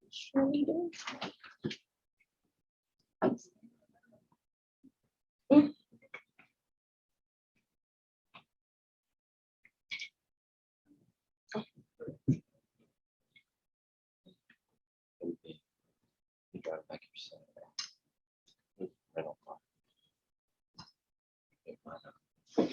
Sure we do. You drive back yourself. Rental car. It might not.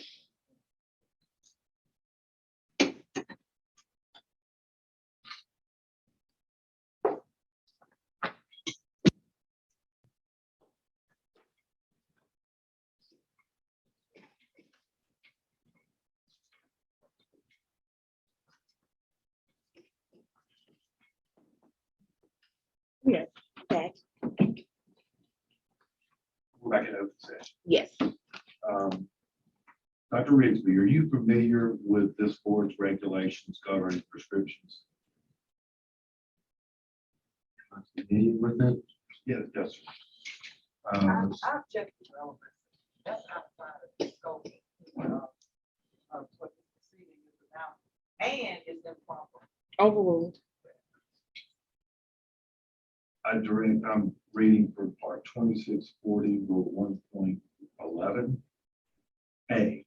Yes, back. We're back in open session. Yes. Dr. Rigsby, are you familiar with this board's regulations governing prescriptions? Familiar with it? Yes, yes, sir. Uh, Object development, that's outside of the scope of what the proceeding is about, and it's improper. Overruled. I'm reading from part 2640, rule 1.11. A,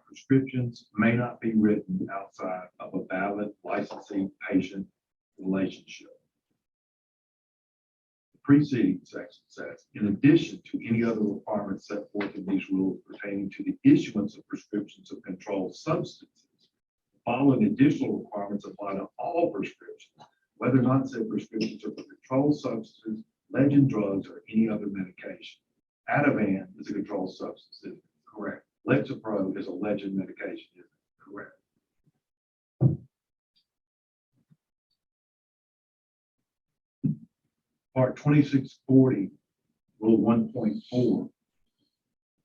prescriptions may not be written outside of a valid licensee-patient relationship. The preceding section says, in addition to any other requirements set forth in these rules pertaining to the issuance of prescriptions of controlled substances, the following additional requirements apply to all prescriptions, whether or not said prescriptions are for controlled substances, legend drugs, or any other medication. Ativan is a controlled substance, isn't it? Correct. Lexapro is a legend medication, isn't it? Correct. Part 2640, rule 1.4,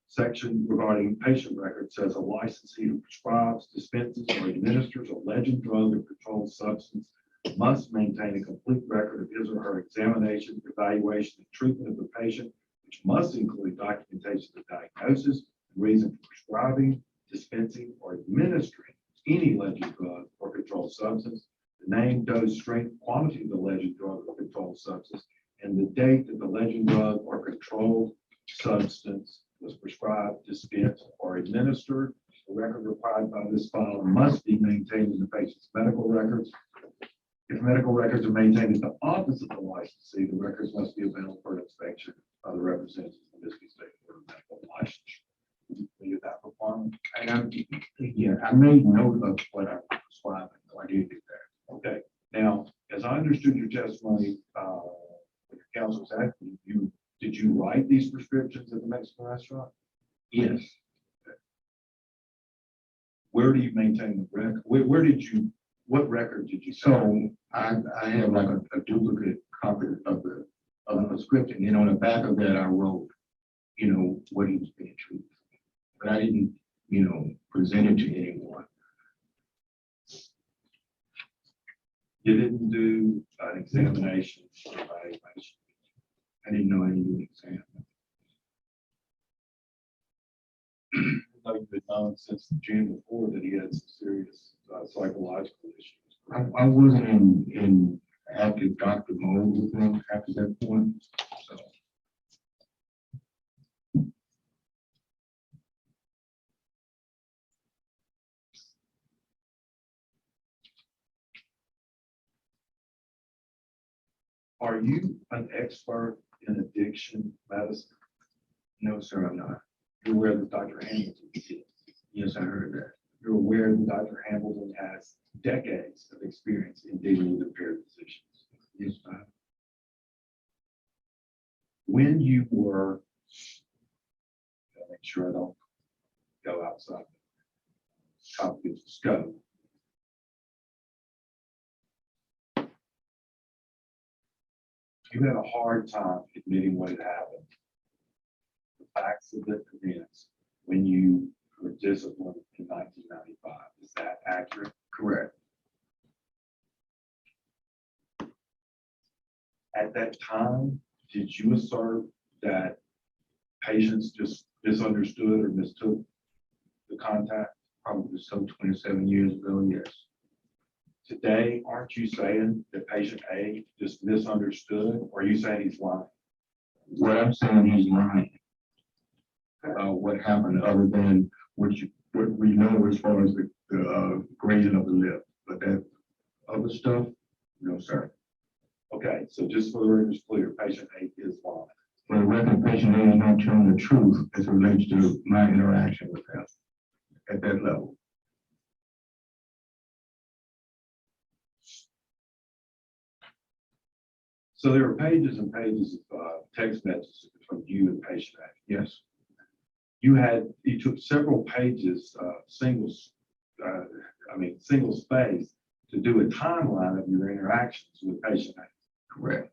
section regarding patient records says a licensee who prescribes, dispenses, or administers a legend drug or controlled substance must maintain a complete record of his or her examination, evaluation, and treatment of the patient, which must include documentation of diagnosis, reason for prescribing, dispensing, or administering any legend drug or controlled substance, the name, dose, strength, quantity of the legend drug or controlled substance, and the date that the legend drug or controlled substance was prescribed, dispensed, or administered. The record required by this file must be maintained in the patient's medical records. If medical records are maintained at the office of the licensee, the records must be available for inspection by the representatives of the Michigan State Board of Medical Licensure. With that requirement. and I made note of what I prescribed, so I did do that. Okay, now, as I understood your testimony, when your counsel was asking you, did you write these prescriptions at the Mexican restaurant? Yes, Where do you maintain the record? Where did you, what record did you? so I have like a duplicate copy of the prescription, and on the back of that, I wrote, what he was being treated for. But I didn't, present it to anyone. You didn't do an examination or evaluation. I didn't know I needed an exam. Though you've been known since June before that he had some serious psychological issues. I wasn't in active doctor mode with him after that point, so. Are you an expert in addiction medicine? No, sir, I'm not. You're aware that Dr. Hamilton is. Yes, I heard that. You're aware that Dr. Hamilton has decades of experience in dealing with impaired physicians. Yes, sir. When you were, I'll make sure I don't go outside the topic of scope. You had a hard time admitting what had happened. The facts of the events when you for discipline in 1995. Is that accurate? Correct. At that time, did you assert that patients just misunderstood or mistook the contact? Probably some 27 years ago, yes. Today, aren't you saying that patient A just misunderstood, or are you saying he's lying? What I'm saying, he's lying. What happened other than what we know as far as the grazing of the lip, but that other stuff, no, sir. Okay, so just for the record's clear, patient A is lying. For the record, patient A is not telling the truth as it relates to my interaction with him at that level. So there are pages and pages of text messages between you and patient A. Yes, You took several pages, single space to do a timeline of your interactions with patient A. correct.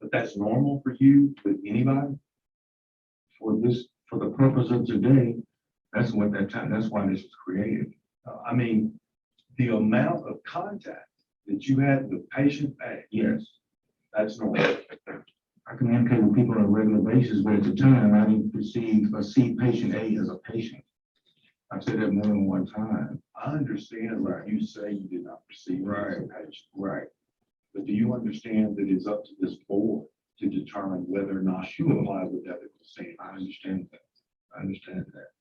But that's normal for you with anybody? For the purpose of today, that's why this was created. I mean, the amount of contact that you had with patient A, Yes, that's normal. I communicate with people on a regular basis, but at the time, I didn't see patient A as a patient. I've said that more than one time. I understand that you say you did not perceive it as a Right. patient, Right. but do you understand that it's up to this board to determine whether or not you comply with ethical standards? I understand that. I understand that.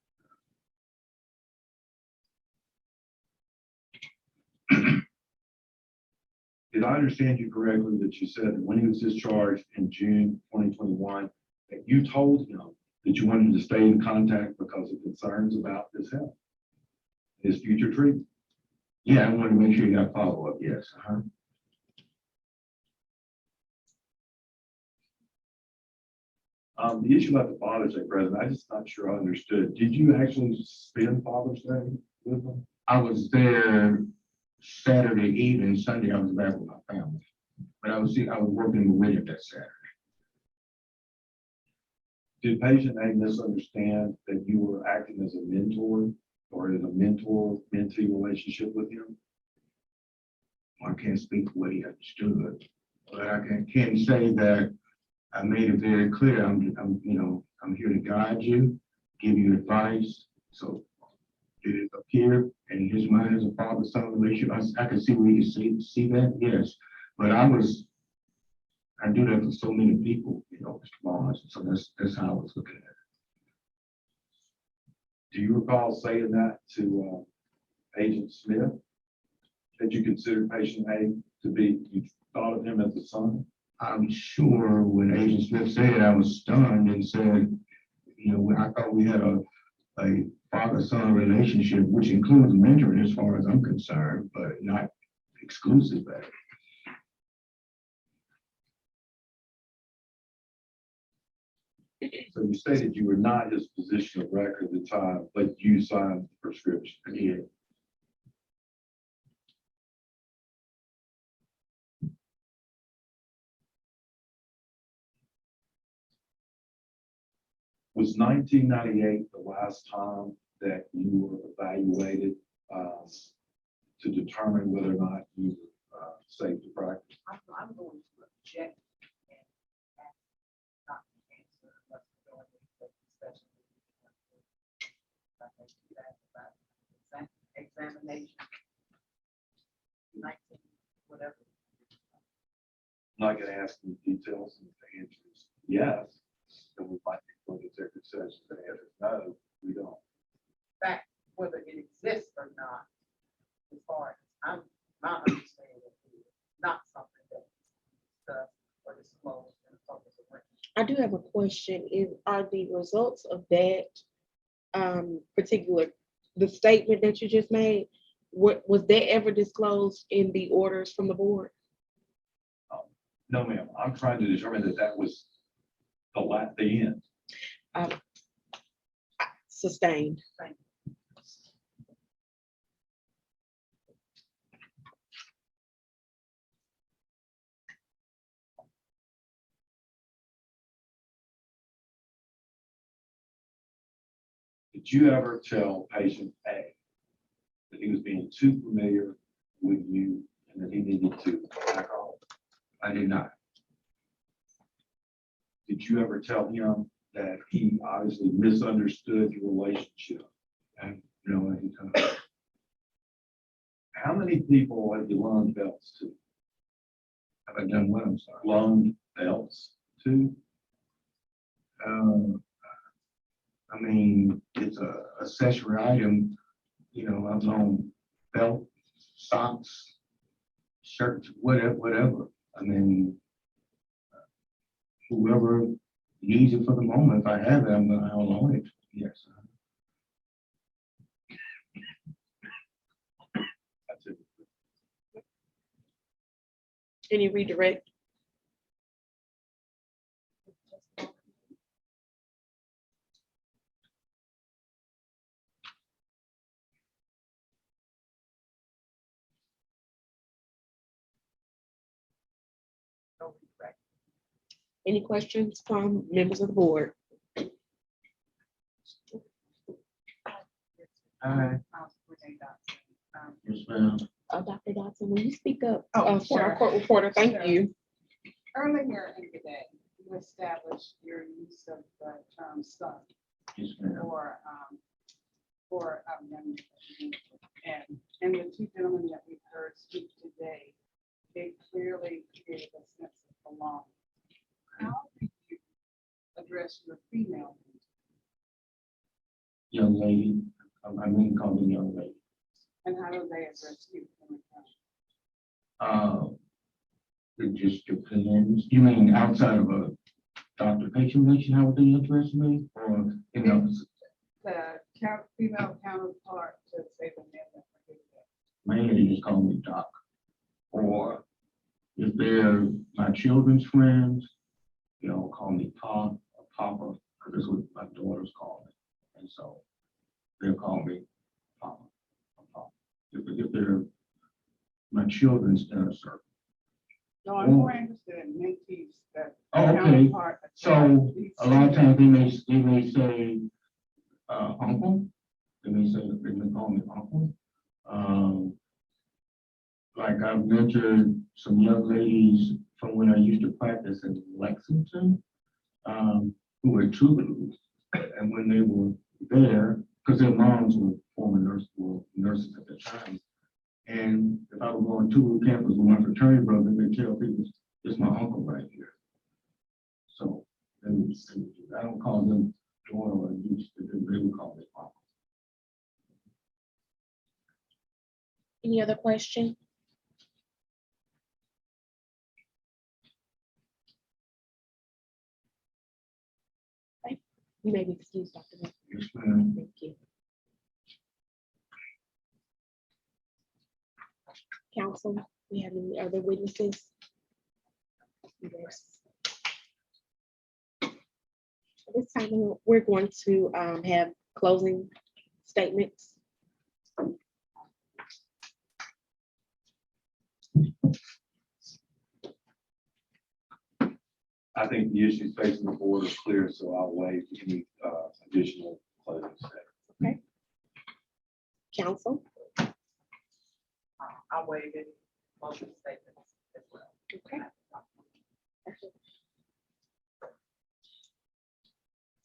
Did I understand you correctly that you said that when he was discharged in June 2021, that you told him that you wanted to stay in contact because of concerns about his health, his future treatment? Yeah, I want to make sure you got follow-up, yes. The issue about the Father's Day present, I'm just not sure I understood. Did you actually spend Father's Day with him? I was there Saturday evening, Sunday, I was back with my family. But I was working with him that Saturday. Did patient A misunderstand that you were acting as a mentor or in a mentor-mentee relationship with him? I can't speak for what he understood, but I can say that I made it very clear, I'm here to guide you, give you advice. So did it appear in his mind as a father-son relationship? I can see where you can see that, yes. But I do that for so many people, Mr. Barnes. So that's how I was looking at it. Do you recall saying that to Agent Smith? That you considered patient A to be, you thought of him as a son? I'm sure when Agent Smith said it, I was stunned and said, I thought we had a father-son relationship, which includes mentoring as far as I'm concerned, but not exclusive. So you stated you were not his physician of record at the time, but you signed the prescription. Yeah. Was 1998 the last time that you were evaluated to determine whether or not you were safe to practice? I'm going to object and ask not to answer unless we're going to take discussion. I think you asked about examination. 19, whatever. I'm not going to ask you details, and if the answer is yes, then we might go to executive session. The answer is no, we don't. Fact, whether it exists or not, as far as my understanding is not something that's discussed or disclosed in the public arena. I do have a question. Are the results of that the statement that you just made, was that ever disclosed in the orders from the board? No, ma'am. I'm trying to determine that was the end. Sustained. did you ever tell patient A that he was being too familiar with you and that he needed to back off? I did not. Did you ever tell him that he obviously misunderstood your relationship? And, you know, anytime. How many people have you loaned belts to? Have I done what? I'm sorry. Loaned belts to? I mean, it's a accessory item, you know, I've known belt, socks, shirts, whatever. I mean, whoever needs it for the moment, if I have it, I'll loan it. Yes. That's it. Any redirect? No regret. Any questions from members of the board? Aye. Renee Dotson. Yes, ma'am. Dr. Dodson, will you speak up Oh, for our sure. court reporter? Thank Sure. you. Earlier in the day, you established your use of the term son Yes, ma'am. for young men. And the two gentlemen that we heard speak today, they clearly created a sense of belonging. How do you address your female needs? Young lady, I mean, call me young lady. And how do they address you in return? It just depends. You mean outside of a doctor-patient relation, how would they address me? Or, you know, The female counterpart to say the men that were here today. mainly they just call me doc. Or if they're my children's friends, you know, call me Pa or Papa, because that's what my daughters call me. And so they'll call me Papa or Papa. If they're my children's inner circle. No, I'm more interested in mentees that. Oh, okay. counterpart So these a lot of female- times they may say, uncle. They may call me uncle. Like I've mentored some young ladies from when I used to practice in Lexington, who were Toulouse. And when they were there, because their moms were former nurses at the time. And if I were going to campus with my fraternity brother, they tell people, it's my uncle right here. So I don't call them daughter or used to do, they would call me uncle. Any other question? Okay. You may be excused, Dr. Dodson. Yes, ma'am. Thank you. Council, we have any other witnesses? Yes. At this time, we're going to have closing statements. I think the issues facing the board are clear, so I'll waive any additional closing statement. Council, I'll waive it, motion statements as well. okay.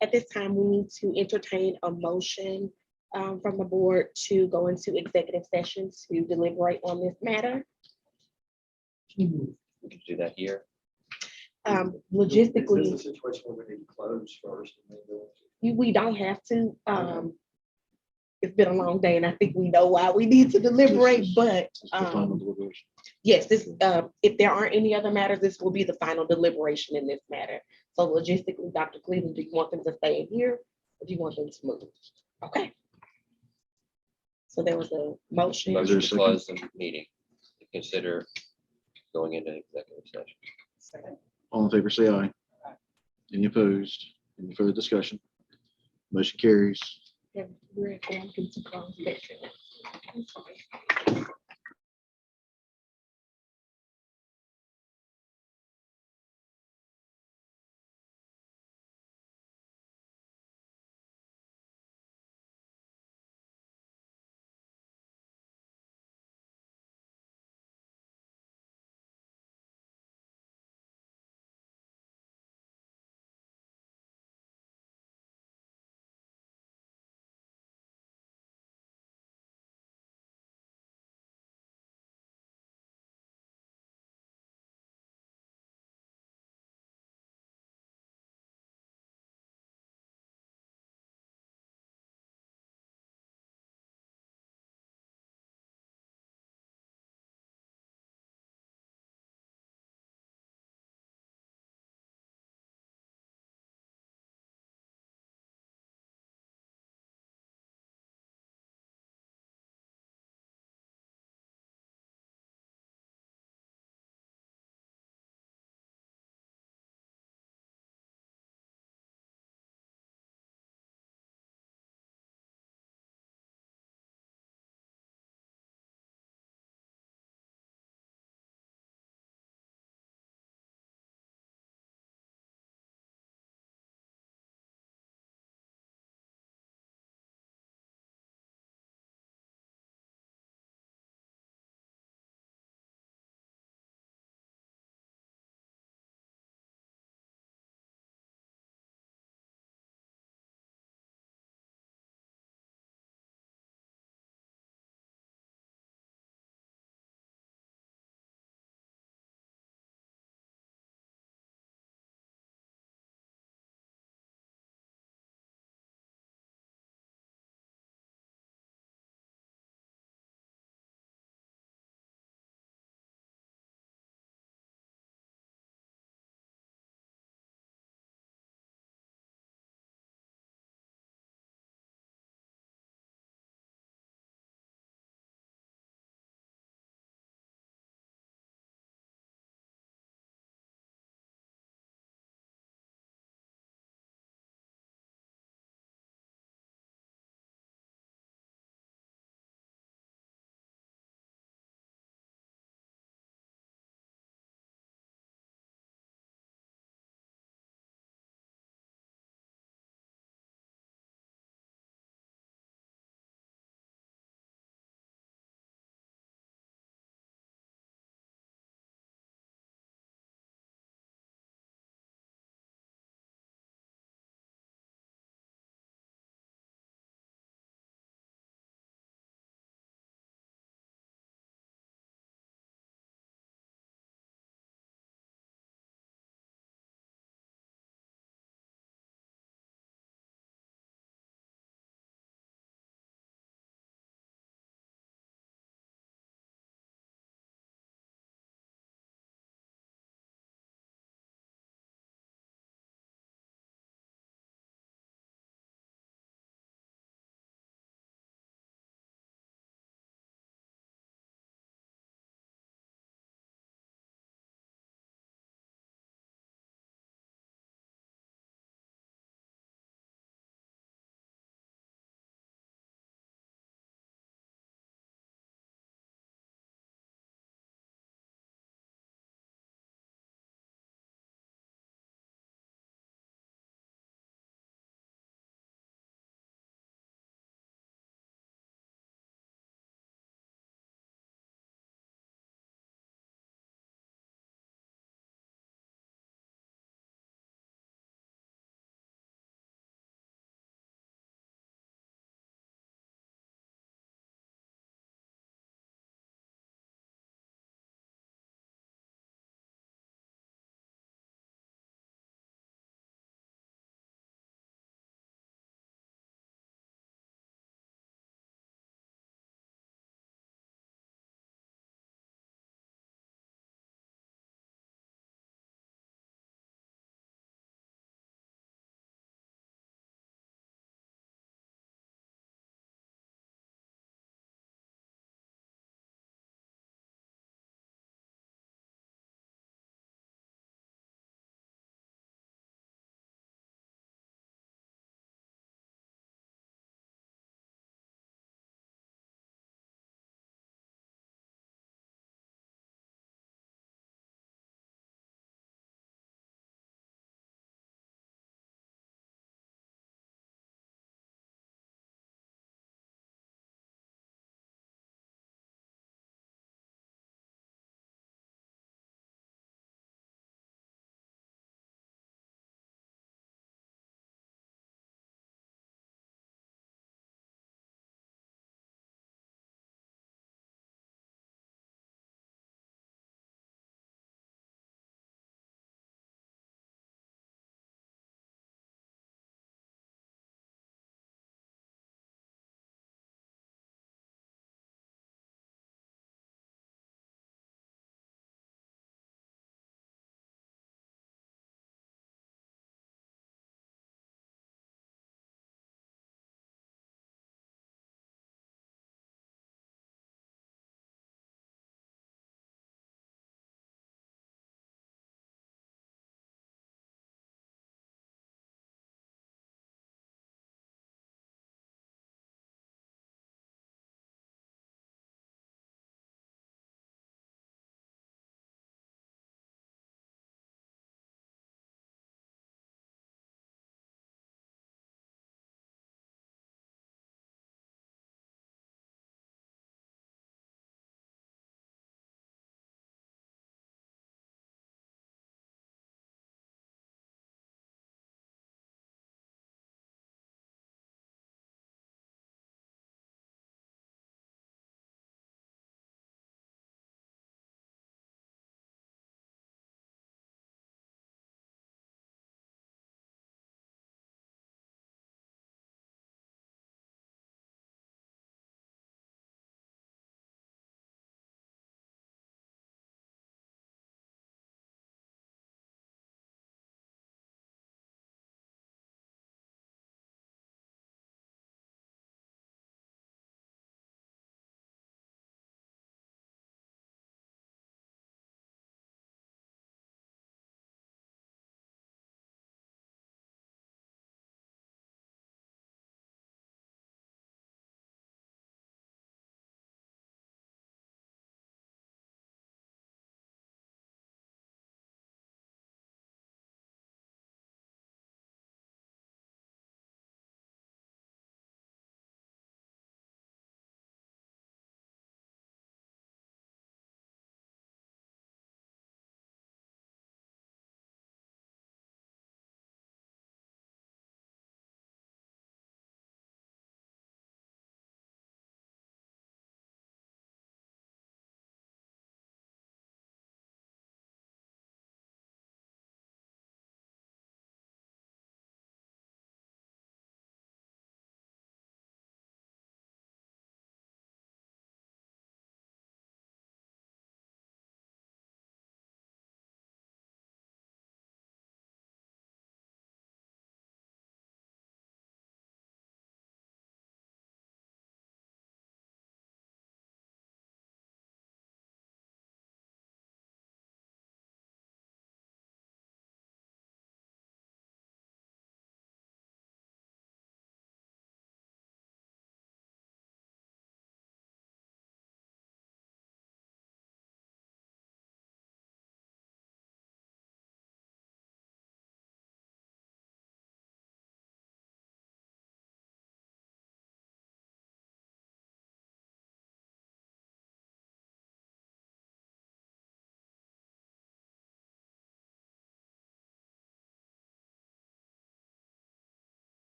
At this time, we need to entertain a motion from the board to go into executive session to deliberate on this matter. We can do that here. Is this Logistically, a situation where we need to close first and then go? we don't have to. It's been a long day and I think we know why we need to deliberate, but yes, this, if there aren't any other matters, this will be the final deliberation in this matter. So logistically, Dr. Cleveland, do you want them to stay in here or do you want them to move? Okay. So there was a motion. Motion to close the meeting to consider going into executive session. Second. All in favor, say aye. Any opposed? Any further discussion? Motion carries. We're going to close session.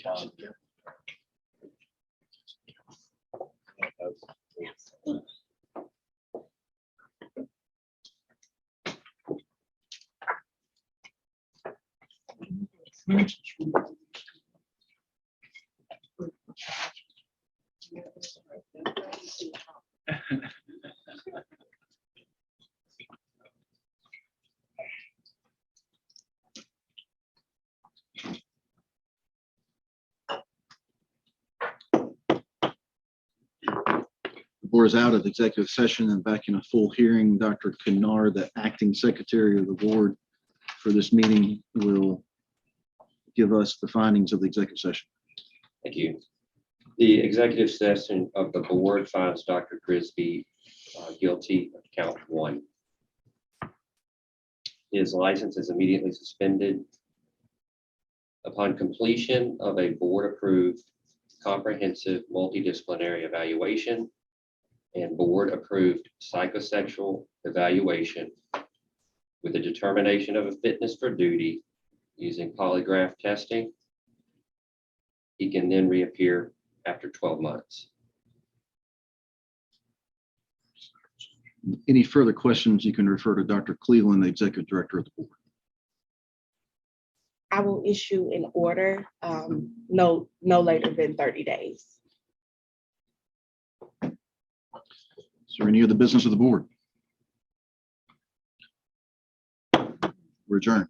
The board is out of executive session and back in a full hearing. Dr. Kennard, the acting secretary of the board for this meeting, will give us the findings of the executive session. Thank you. The executive session of the board finds Dr. Grisby guilty of count 1. His license is immediately suspended. Upon completion of a board-approved comprehensive multidisciplinary evaluation and board-approved psychosexual evaluation with a determination of a fitness for duty using polygraph testing, he can then reappear after 12 months. Any further questions, you can refer to Dr. Cleveland, the executive director of the board. I will issue an order, no later than 30 days. Is there any other business of the board? We're adjourned.